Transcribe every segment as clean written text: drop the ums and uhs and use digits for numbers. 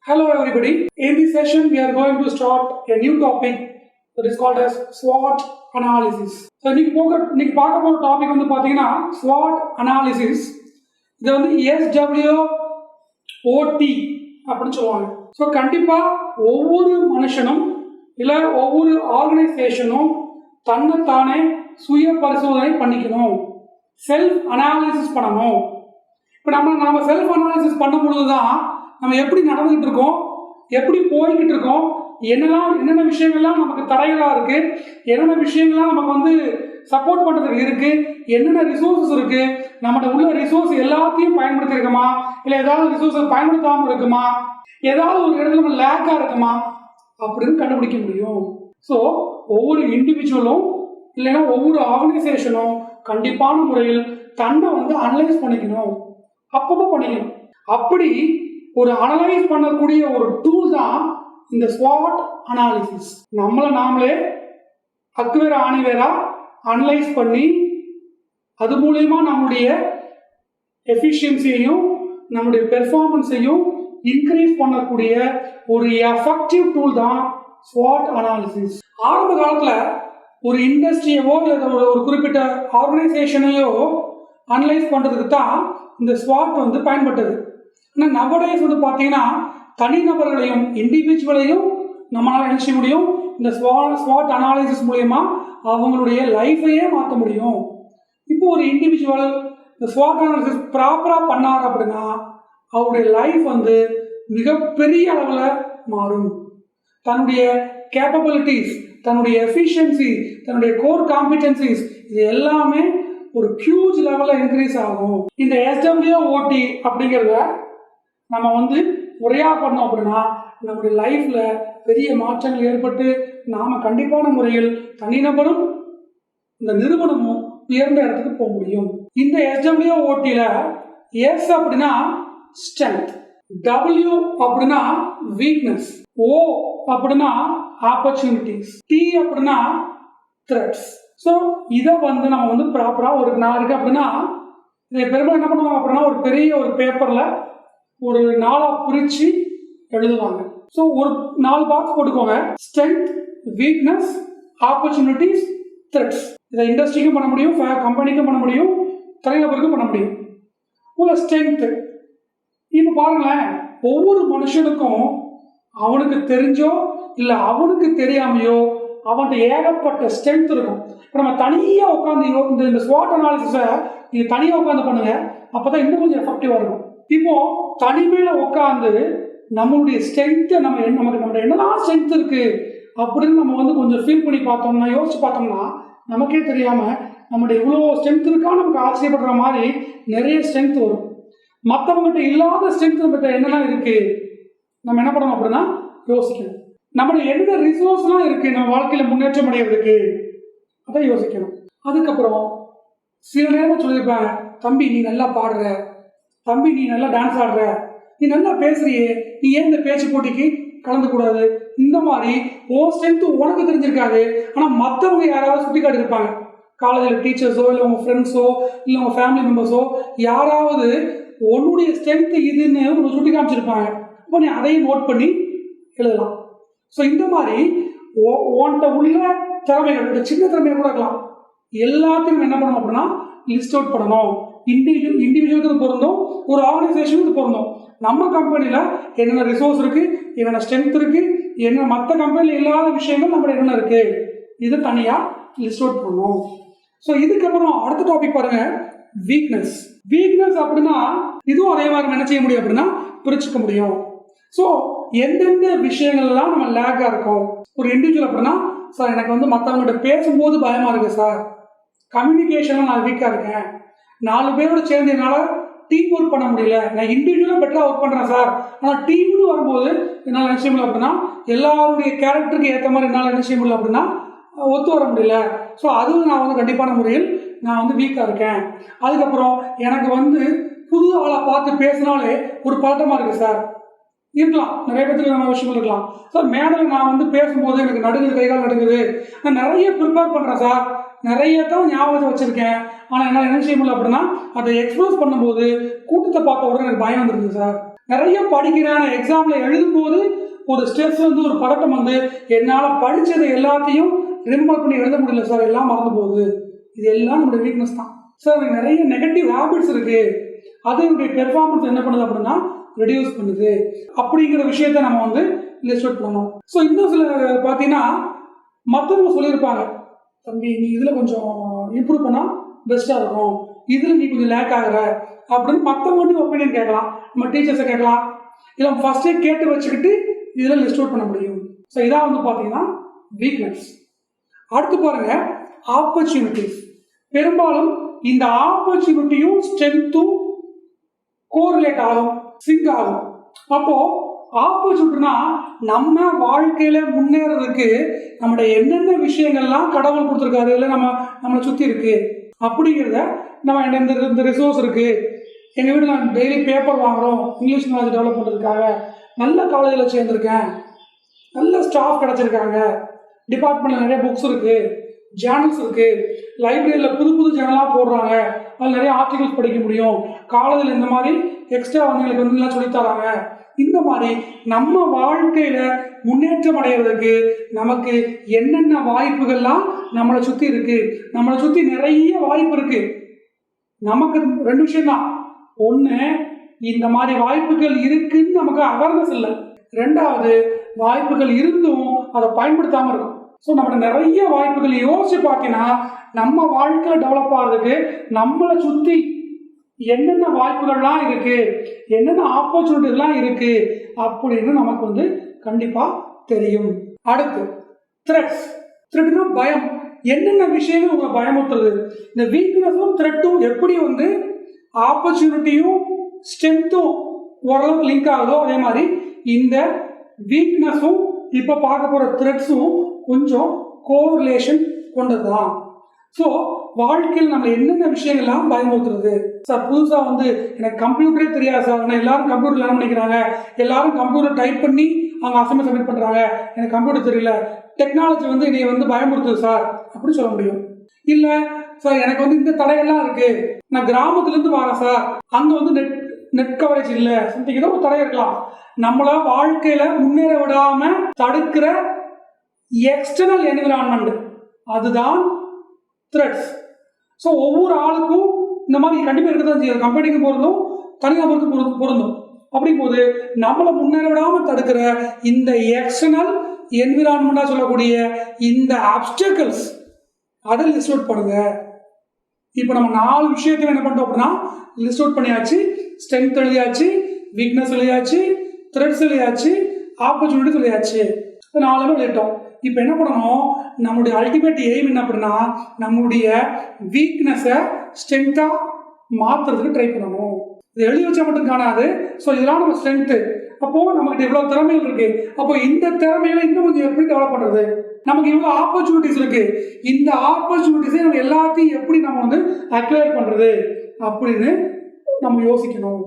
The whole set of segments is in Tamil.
Hello everybody. In this session we are going to start a new topic that is called as SWOT analysis. So இன்னைக்கு பார்க்க போற டாபிக் வந்து பாத்தீங்கன்னா SWOT analysis. இது வந்து SWOT அப்படின்னு சொல்லுவாங்க. ஸோ கண்டிப்பா ஒவ்வொரு மனுஷனும் இல்லை ஒவ்வொரு ஆர்கனைசேஷனும் தன்னைத்தானே சுய பரிசோதனை பண்ணிக்கணும், செல்ஃப் அனாலிசிஸ் பண்ணணும். இப்போ நம்ம செல்ஃப் அனாலிசிஸ் பண்ணும் பொழுது தான் நம்ம எப்படி நடந்துகிட்டு இருக்கோம், எப்படி போய்கிட்டு இருக்கோம், என்னென்ன விஷயங்கள்லாம் நமக்கு தடைகளாக இருக்கு, என்னென்ன விஷயங்கள்லாம் நமக்கு வந்து சப்போர்ட் பண்ணுறதுக்கு இருக்கு, என்னென்ன ரிசோர்ஸஸ் இருக்கு, நம்மகிட்ட உள்ள ரிசோர்ஸ் எல்லாத்தையும் பயன்படுத்தி இருக்கோமா, இல்லை ஏதாவது ரிசோர்ஸை பயன்படுத்தாமல் இருக்குமா, ஏதாவது ஒரு இடத்துல நம்ம லேக்காக இருக்குமா அப்படின்னு கண்டுபிடிக்க முடியும். ஸோ ஒவ்வொரு இண்டிவிஜுவலும் இல்லைன்னா ஒவ்வொரு ஆர்கனைசேஷனும் கண்டிப்பான முறையில் தன்னை வந்து அனலைஸ் பண்ணிக்கணும், அப்பப்போ பண்ணிக்கணும். அப்படி ஒரு அனலைஸ் பண்ணக்கூடிய ஒரு டூல் தான் இந்த SWOT அனாலிசிஸ். நம்மளை நாமளே அக்குவேரா ஆணிவேரா அனலைஸ் பண்ணி அது மூலயமா நம்முடைய எஃபிஷியன்சியையும் நம்முடைய பெர்ஃபார்மன்ஸையும் இன்க்ரீஸ் பண்ணக்கூடிய ஒரு எஃபெக்டிவ் டூல் தான் SWOT அனாலிசிஸ். ஆரம்ப காலத்தில் ஒரு இண்டஸ்ட்ரியவோ இல்லை ஒரு குறிப்பிட்ட ஆர்கனைசேஷனையோ அனலைஸ் பண்ணுறதுக்கு தான் இந்த SWOT வந்து பயன்பட்டது. ஆனால் நவடேஸ் வந்து பார்த்தீங்கன்னா தனிநபர்களையும் இண்டிவிஜுவலையும் நம்மளால் என்ன செய்ய முடியும், இந்த SWOT அனாலிசிஸ் மூலயமா அவங்களுடைய லைஃபையே மாற்ற முடியும். இப்போ ஒரு இண்டிவிஜுவல் இந்த SWOT அனாலிசிஸ் ப்ராப்பராக பண்ணார் அப்படின்னா அவருடைய லைஃப் வந்து மிகப்பெரிய அளவில் மாறும். தன்னுடைய கேப்பபிலிட்டிஸ், தன்னுடைய எஃபிஷியன்சி, தன்னுடைய கோர் காம்பிடன்சிஸ் இது எல்லாமே ஒரு ஹியூஜ் லெவலில் இன்க்ரீஸ் ஆகும். இந்த SWOT அப்படிங்கிறத நம்ம வந்து முறையாக பண்ணோம் அப்படின்னா நம்முடைய லைஃப்ல பெரிய மாற்றங்கள் ஏற்பட்டு நாம கண்டிப்பான முறையில் தனிநபரும் இந்த நிறுவனமும் உயர்ந்த இடத்துக்கு போக முடியும். இந்த SWOTல S அப்படின்னா ஸ்ட்ரென்த், W அப்படின்னா வீக்னஸ், O அப்படின்னா ஆப்பர்ச்சுனிட்டிஸ், T அப்படின்னா த்ரெட்ஸ். ஸோ இதை வந்து நம்ம வந்து ப்ராப்பராக ஒரு நான் இருக்கு அப்படின்னா இதை பெரும்பாலும் என்ன பண்ணுவாங்க அப்படின்னா ஒரு பெரிய ஒரு பேப்பரில் ஒரு 4 பிரித்து எழுதுவாங்க. ஸோ ஒரு 4 பாக்ஸ் போட்டுக்கோங்க. Strength, weakness, opportunities, threats. இதை இண்டஸ்ட்ரிக்கும் பண்ண முடியும், கம்பெனிக்கும் பண்ண முடியும், தனிநபருக்கும் பண்ண முடியும். உங்கள் ஸ்ட்ரென்த்து இப்போ பாருங்களேன், ஒவ்வொரு மனுஷனுக்கும் அவனுக்கு தெரிஞ்சோ இல்லை அவனுக்கு தெரியாமையோ அவன்கிட்ட ஏகப்பட்ட ஸ்ட்ரென்த் இருக்கும். இப்போ நம்ம தனியாக உட்காந்து இந்த SWOT அனாலிசிஸை நீங்கள் தனியாக உட்காந்து பண்ணுங்க, அப்போ தான் இன்னும் கொஞ்சம் எஃபெக்டிவாக இருக்கும். இப்போ தனிமையில் உட்காந்து நம்மளுடைய ஸ்ட்ரென்த்தை நமக்கு நம்மளுடைய என்னெல்லாம் ஸ்ட்ரென்த் இருக்கு அப்படின்னு நம்ம வந்து கொஞ்சம் ஃபீல் பண்ணி பார்த்தோம்னா, யோசிச்சு பார்த்தோம்னா நமக்கே தெரியாமல் நம்மளுடைய இவ்வளோ ஸ்ட்ரென்த் இருக்கா நமக்கு ஆச்சரியப்படுற மாதிரி நிறைய ஸ்ட்ரென்த் வரும். மற்றவங்ககிட்ட இல்லாத ஸ்ட்ரென்த் நம்மகிட்ட என்னெல்லாம் இருக்கு நம்ம என்ன பண்ணணும் அப்படின்னா யோசிக்கணும். நம்மளுடைய என்னென்ன ரிசோர்ஸ்லாம் இருக்கு நம்ம வாழ்க்கையில் முன்னேற்றம் அடைகிறதுக்கு அதை யோசிக்கணும். அதுக்கப்புறம் சில நேரம் சொல்லியிருப்பாங்க, தம்பி நீ நல்லா பாடுற, தம்பி நீ நல்லா டான்ஸ் ஆடுற, நீ நல்லா பேசுறியே, நீ ஏன் இந்த பேச்சு போட்டிக்கு கலந்துக்கூடாது, இந்த மாதிரி ஓ ஸ்ட்ரென்த்து உனக்கு தெரிஞ்சிருக்காது. ஆனால் மற்றவங்க யாராவது சுட்டி காட்டியிருப்பாங்க, காலேஜில் டீச்சர்ஸோ இல்லை உங்கள் ஃப்ரெண்ட்ஸோ இல்லை உங்கள் ஃபேமிலி மெம்பர்ஸோ யாராவது உன்னுடைய ஸ்ட்ரென்த்து இதுன்னு உங்களுக்கு சுட்டி காமிச்சிருப்பாங்க. அப்போ நீ அதையும் நோட் பண்ணி எழுதலாம். ஸோ இந்த மாதிரி உன்கிட்ட உள்ள திறமைகள், சின்ன திறமையாக கூட இருக்கலாம், எல்லாத்தையும் என்ன பண்ணணும் அப்படின்னா லிஸ்ட் அவுட் பண்ணணும். இண்டிவிஜுவலுக்கு இது பொருந்தும், ஒரு ஆர்கனைசேஷனுக்கு இது பொருந்தும். நம்ம கம்பெனியில் என்னென்ன ரிசோர்ஸ் இருக்குது, என்னென்ன ஸ்ட்ரென்த் இருக்குது, என்ன மற்ற கம்பெனியில் இல்லாத விஷயங்கள் நம்மளோட என்னென்ன இருக்குது, இதை தனியாக லிஸ்ட் அவுட் பண்ணணும். ஸோ இதுக்கப்புறம் அடுத்த டாபிக் பாருங்க, வீக்னஸ். வீக்னஸ் அப்படின்னா இதுவும் அதே மாதிரி என்ன செய்ய முடியும் அப்படின்னா பிரிச்சுக்க முடியும். ஸோ எந்தெந்த விஷயங்கள்லாம் நம்ம லேக்காக இருக்கும். ஒரு இண்டிவிஜுவல் அப்படின்னா, சார் எனக்கு வந்து மற்றவங்ககிட்ட பேசும்போது பயமாக இருக்குது சார், கம்யூனிகேஷனில் நான் வீக்காக இருக்கேன், 4 பேரோட சேர்ந்து என்னால் டீம் ஒர்க் பண்ண முடியல, நான் இண்டிவிஜுவலாக பெட்டராக ஒர்க் பண்ணுறேன் சார், ஆனால் டீம்னு வரும்போது என்னால் என்ன செய்ய முடியல அப்படின்னா எல்லாருடைய கேரக்டருக்கு ஏற்ற மாதிரி என்னால் என்ன செய்ய முடியல அப்படின்னா ஒத்து வர முடியல. ஸோ அதுவும் நான் வந்து கண்டிப்பான முறையில் நான் வந்து வீக்காக இருக்கேன். அதுக்கப்புறம் எனக்கு வந்து புது ஆளை பார்த்து பேசினாலே ஒரு பதட்டமாக இருக்குது சார், இருக்கலாம், நிறைய பேருக்கு நம்ம விஷயங்கள் இருக்கலாம். சார் மேடம் நான் வந்து பேசும்போது எனக்கு நடுங்குது, கைகால் நடுங்குது, நான் நிறைய ப்ரிப்பேர் பண்ணுறேன் சார், நிறைய தான் ஞாபகம் வச்சுருக்கேன், ஆனால் என்னால் என்ன செய்ய முடியல அப்படின்னா அதை எக்ஸ்ப்ளோஸ் பண்ணும்போது கூட்டத்தை பார்த்த உடனே எனக்கு பயம் வந்துருக்குது சார். நிறைய படிக்கிறேன், எக்ஸாம்ல எழுதும்போது ஒரு ஸ்ட்ரெஸ் வந்து ஒரு பதட்டம் வந்து என்னால் படித்ததை எல்லாத்தையும் ரிமெம்பர் பண்ணி எழுத முடியல சார், எல்லாம் மறந்து போகுது. இது எல்லாம் நம்மளுடைய வீக்னஸ் தான் சார். நிறைய நெகட்டிவ் ஹேபிட்ஸ் இருக்கு, அது என்னுடைய பெர்ஃபார்மன்ஸ் என்ன பண்ணுது அப்படின்னா ரெடியூஸ் பண்ணுது. அப்படிங்கிற விஷயத்த நம்ம வந்து லிஸ்ட் அவுட் பண்ணணும். ஸோ இன்னும் சில பார்த்தீங்கன்னா மற்றவங்க சொல்லியிருப்பாங்க, தம்பி நீ இதில் கொஞ்சம் இம்ப்ரூவ் பண்ணால் பெஸ்ட்டாக இருக்கும், இதில் நீ கொஞ்சம் லேக் ஆகிற அப்படின்னு மற்றவங்க வந்து ஒப்பீனியன் கேட்கலாம், நம்ம டீச்சர்ஸை கேட்கலாம், இல்லை ஃபர்ஸ்டே கேட்டு வச்சுக்கிட்டு இதில் லிஸ்ட் அவுட் பண்ண முடியும். ஸோ இதான் வந்து பார்த்தீங்கன்னா வீக்னஸ். அடுத்து பாருங்க ஆப்பர்ச்சுனிட்டிஸ். பெரும்பாலும் இந்த ஆப்பர்ச்சுனிட்டியும் ஸ்ட்ரென்த்தும் கோரிலேட் ஆகும், சிங்க் ஆகும். அப்போ ஆப்பர்ச்சுனிட்டினா நம்ம வாழ்க்கையில முன்னேறதுக்கு நம்மளுடைய என்னென்ன விஷயங்கள்லாம் கடவுள் கொடுத்துருக்காரு, இல்லை நம்மளை சுற்றி இருக்கு அப்படிங்கிறத நம்ம இந்த ரிசோர்ஸ் இருக்கு. எங்கள் வீட்டில் நான் டெய்லி பேப்பர் வாங்குகிறோம், இங்கிலீஷ் நாலேஜ் டெவலப் பண்ணுறதுக்காக, நல்ல காலேஜில் சேர்ந்துருக்கேன், நல்ல ஸ்டாஃப் கிடச்சிருக்காங்க, டிபார்ட்மெண்ட்டில் நிறைய புக்ஸ் இருக்குது, ஜேர்னல்ஸ் இருக்குது, லைப்ரரியில் புது புது ஜேர்னலாக போடுறாங்க, அதில் நிறைய ஆர்டிகல்ஸ் படிக்க முடியும், காலேஜில் இந்த மாதிரி எக்ஸ்ட்ரா வந்து எங்களுக்கு வந்து எல்லாம் சொல்லித்தராங்க. இந்த மாதிரி நம்ம வாழ்க்கையில் முன்னேற்றம் அடைகிறதுக்கு நமக்கு என்னென்ன வாய்ப்புகள்லாம் நம்மளை சுற்றி இருக்குது. நம்மளை சுற்றி நிறைய வாய்ப்பு இருக்குது. நமக்கு ரெண்டு விஷயம் தான். ஒன்று, இந்த மாதிரி வாய்ப்புகள் இருக்குன்னு நமக்கு அவேர்னஸ் இல்லை. ரெண்டாவது, வாய்ப்புகள் இருந்தும் அதை பயன்படுத்தாமல் இருக்கும். ஸோ நம்ம நிறைய வாய்ப்புகள் யோசிச்சு பார்த்தீங்கன்னா நம்ம வாழ்க்கையில் டெவலப் ஆகிறதுக்கு நம்மளை சுற்றி என்னென்ன வாய்ப்புகள்லாம் இருக்கு, என்னென்ன ஆப்பர்ச்சுனிட்டிஸ்லாம் இருக்கு அப்படின்னு நமக்கு வந்து கண்டிப்பா தெரியும். அடுத்து த்ரெட்ஸ். த்ரெட்னா பயம். என்னென்ன விஷயங்கள் உங்களை பயமுறுத்துறது. இந்த வீக்னஸும் த்ரெட்டும் எப்படி வந்து ஆப்பர்ச்சுனிட்டியும் ஸ்ட்ரென்த்தும் ஓரளவுக்கு லிங்க் ஆகுதோ அதே மாதிரி இந்த வீக்னஸும் இப்போ பார்க்க போகிற த்ரெட்ஸும் கொஞ்சம் கோரிலேஷன் கொண்டது தான். ஸோ வாழ்க்கையில் நம்ம என்னென்ன விஷயங்கள்லாம் பயமுறுத்துறது. சார் புதுசாக வந்து எனக்கு கம்ப்யூட்டரே தெரியாது சார், ஆனால் எல்லாரும் கம்ப்யூட்டர் லேர்ன் பண்ணிக்கிறாங்க, எல்லாரும் கம்ப்யூட்டர் டைப் பண்ணி அவங்க அசைன்மெண்ட் சப்மிட் பண்ணுறாங்க, எனக்கு கம்ப்யூட்டர் தெரியல, டெக்னாலஜி வந்து என்னை வந்து பயமுறுத்துது சார் அப்படி சொல்ல முடியும். இல்லை சார் எனக்கு வந்து இந்த தடைகள்லாம் இருக்குது, நான் கிராமத்துலேருந்து வரேன் சார், அங்கே வந்து நெட் கவரேஜ் இல்லை, சம்திங் ஏதோ ஒரு தடை இருக்கலாம். நம்மள வாழ்க்கையில் முன்னேற விடாமல் தடுக்கிற எக்ஸ்டர்னல் என்விரான்மெண்ட், அதுதான் த்ரெட்ஸ். ஸோ ஒவ்வொரு ஆளுக்கும் இந்த மாதிரி கண்டிப்பாக இருக்க தான் செய்யும். கம்பெனிக்கு பொருந்தும், தனிநபருக்கு பொருந்தும். அப்படிங்கும்போது நம்மளை முன்னேற விடாமல் தடுக்கிற இந்த எக்ஸ்டர்னல் என்விரான்மெண்ட்டாக சொல்லக்கூடிய இந்த அப்டக்கிள்ஸ் அதை லிஸ்ட் அவுட் பண்ணுங்க. இப்போ நம்ம 4 விஷயத்தையும் என்ன பண்ணிட்டோம் அப்படின்னா லிஸ்ட் அவுட் பண்ணியாச்சு. ஸ்ட்ரென்த் எழுதியாச்சு, வீக்னஸ் எழுதியாச்சு, த்ரெட்ஸ் எழுதியாச்சு, ஆப்பர்ச்சுனிட்டி எழுதியாச்சு. 4 எழுதிட்டோம். இப்போ என்ன பண்ணணும், நம்மளுடைய அல்டிமேட் எய்ம் என்ன அப்படின்னா நம்மளுடைய வீக்னஸை ஸ்ட்ரென்த்தாக மாற்றுறதுக்கு ட்ரை பண்ணணும். இது எழுதி வச்சா மட்டும் காணாது. ஸோ இதெல்லாம் நம்ம ஸ்ட்ரென்த்து. அப்போது நமக்கு இவ்வளோ திறமைகள் இருக்குது, அப்போ இந்த திறமைகளை இன்னும் கொஞ்சம் எப்படி டெவலப் பண்ணுறது. நமக்கு இவ்வளோ ஆப்பர்ச்சுனிட்டிஸ் இருக்குது, இந்த ஆப்பர்ச்சுனிட்டிஸை நம்ம எல்லாத்தையும் எப்படி நம்ம வந்து அக்வயர் பண்ணுறது அப்படின்னு நம்ம யோசிக்கணும்.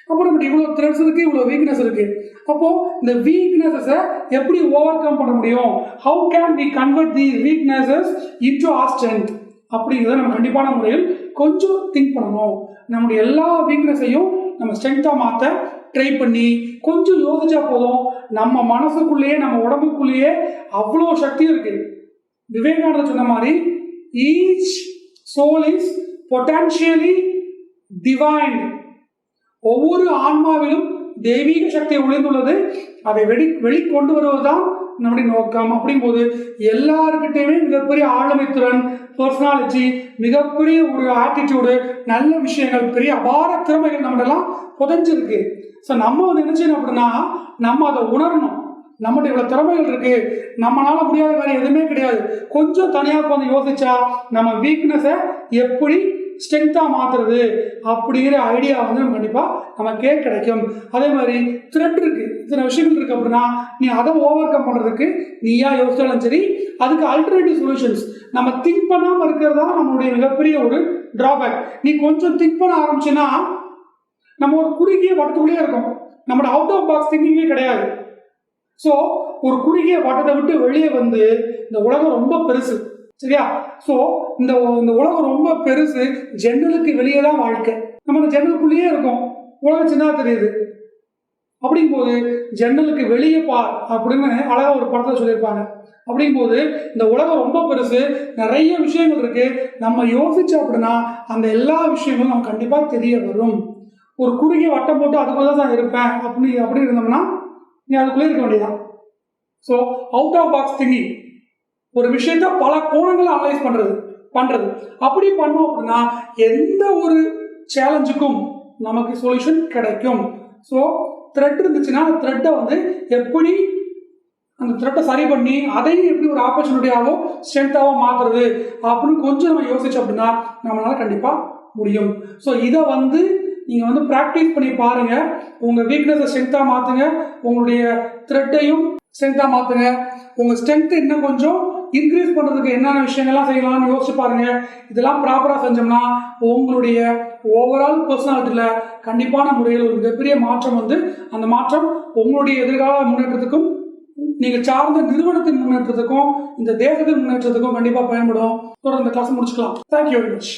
அப்போ நமக்கு இவ்வளோ த்ரெட்ஸ் இருக்குது, இவ்வளோ வீக்னஸ் இருக்குது. அப்போது இந்த வீக்னஸஸை எப்படி ஓவர் கம் பண்ண முடியும், how can we convert the weaknesses into our strength அப்படிங்கிறத நம்ம கண்டிப்பான முறையில் கொஞ்சம் திங்க் பண்ணணும். நம்முடைய எல்லா வீக்னஸையும் நம்ம ஸ்ட்ரென்த்தாக மாற்ற ட்ரை பண்ணி கொஞ்சம் யோசிச்சா போதும். நம்ம மனசுக்குள்ளேயே நம்ம உடம்புக்குள்ளேயே அவ்வளோ சக்தி இருக்குது. விவேகானந்தர் சொன்ன மாதிரி ஈச் சோல் இஸ் பொட்டன்ஷியலி டிவைன்ட். ஒவ்வொரு ஆன்மாவிலும் தெய்வீக சக்தி ஒளிந்துள்ளது, அதை வெளிக்கொண்டு வருவதுதான் நம்முடைய நோக்கம். அப்படிங்கும்போது எல்லாருக்கிட்டையுமே மிகப்பெரிய ஆளுமைத்திறன், பர்சனாலிட்டி, மிகப்பெரிய ஒரு ஆட்டிடியூடு, நல்ல விஷயங்கள், பெரிய அபார திறமைகள் நம்மளெல்லாம் புதைஞ்சிருக்கு. ஸோ நம்ம வந்து என்ன செய்யணும் அப்படின்னா நம்ம அதை உணரணும். நம்மகிட்ட இவ்வளோ திறமைகள் இருக்கு, நம்மளால முடியாத வேறு எதுவுமே கிடையாது. கொஞ்சம் தனியாக உட்காந்து யோசிச்சா நம்ம வீக்னஸை எப்படி ஸ்ட்ரென்த்தாக மாற்றுறது அப்படிங்கிற ஐடியா வந்து நம்ம கண்டிப்பாக நமக்கே கிடைக்கும். அதே மாதிரி த்ரெட் இருக்குது, இத்தனை விஷயங்கள் இருக்குது அப்படின்னா நீ அதை ஓவர் கம் பண்ணுறதுக்கு நீயா யோசிச்சாலும் சரி, அதுக்கு ஆல்டர்னேட்டிவ் சொல்யூஷன்ஸ் நம்ம திங்க் பண்ணாமல் இருக்கிறது தான் நம்மளுடைய மிகப்பெரிய ஒரு ட்ராபேக். நீ கொஞ்சம் திங்க் பண்ண ஆரம்பிச்சுன்னா நம்ம ஒரு குறுகிய வட்டத்துக்குள்ளேயே இருக்கும், நம்மளோட அவுட் ஆஃப் பாக்ஸ் திங்கிங்கே கிடையாது. ஸோ ஒரு குறுகிய வட்டத்தை விட்டு வெளியே வந்து இந்த உலகம் ரொம்ப பெருசு, சரியா? ஸோ இந்த உலகம் ரொம்ப பெருசு, ஜன்னலுக்கு வெளியே தான் வாழ்க்கை. நம்ம இந்த ஜன்னலுக்குள்ளேயே இருக்கோம், உலகம் சின்னதாக தெரியுது. அப்படிங்கும்போது ஜன்னலுக்கு வெளியே பார் அப்படின்னு அழகா ஒரு படத்தில் சொல்லியிருப்பாங்க. அப்படிங்கும்போது இந்த உலகம் ரொம்ப பெருசு, நிறைய விஷயங்கள் இருக்கு. நம்ம யோசிச்சோம் அப்படின்னா அந்த எல்லா விஷயங்களும் நமக்கு கண்டிப்பாக தெரிய வரும். ஒரு குறுகிய வட்டம் போட்டு அதுக்குள்ள தான் இருப்பேன் அப்படி இருந்தோம்னா நீ அதுக்குள்ளே இருக்க வேண்டியதான். So out of box thinking, ஒரு விஷயத்த பல கோணங்களை அனலைஸ் பண்றது அப்படி பண்ணோம் அப்படின்னா எந்த ஒரு சேலஞ்சுக்கும் நமக்கு சொல்யூஷன் கிடைக்கும். ஸோ த்ரெட் இருந்துச்சுன்னா அந்த த்ரெட்டை எப்படி அந்த த்ரெட்டை சரி பண்ணி அதையும் எப்படி ஒரு ஆப்பர்ச்சுனிட்டியாவோ ஸ்ட்ரென்த்தாவோ மாற்றுறது அப்படின்னு கொஞ்சம் நம்ம யோசிச்சோம் அப்படின்னா நம்மளால கண்டிப்பாக முடியும். ஸோ இதை நீங்கள் ப்ராக்டிஸ் பண்ணி பாருங்கள். உங்கள் வீக்னஸை ஸ்ட்ரென்த்தாக மாற்றுங்க, உங்களுடைய த்ரெட்டையும் ஸ்ட்ரென்த்தாக மாற்றுங்க. உங்கள் ஸ்ட்ரென்த் இன்னும் கொஞ்சம் இன்க்ரீஸ் பண்ணுறதுக்கு என்னென்ன விஷயங்கள்லாம் செய்யலாம்னு யோசிச்சு பாருங்கள். இதெல்லாம் ப்ராப்பராக செஞ்சோம்னா உங்களுடைய ஓவரால் பர்சனாலிட்டியில் கண்டிப்பான முறையில் ஒரு மிகப்பெரிய மாற்றம் அந்த மாற்றம் உங்களுடைய எதிர்கால முன்னேற்றத்துக்கும் நீங்கள் சார்ந்த நிறுவனத்தின் முன்னேற்றத்துக்கும் இந்த தேசத்தின் முன்னேற்றத்துக்கும் கண்டிப்பாக பயன்படும். தொடர்ந்து கிளாஸ் முடிச்சுக்கலாம். Thank you very much.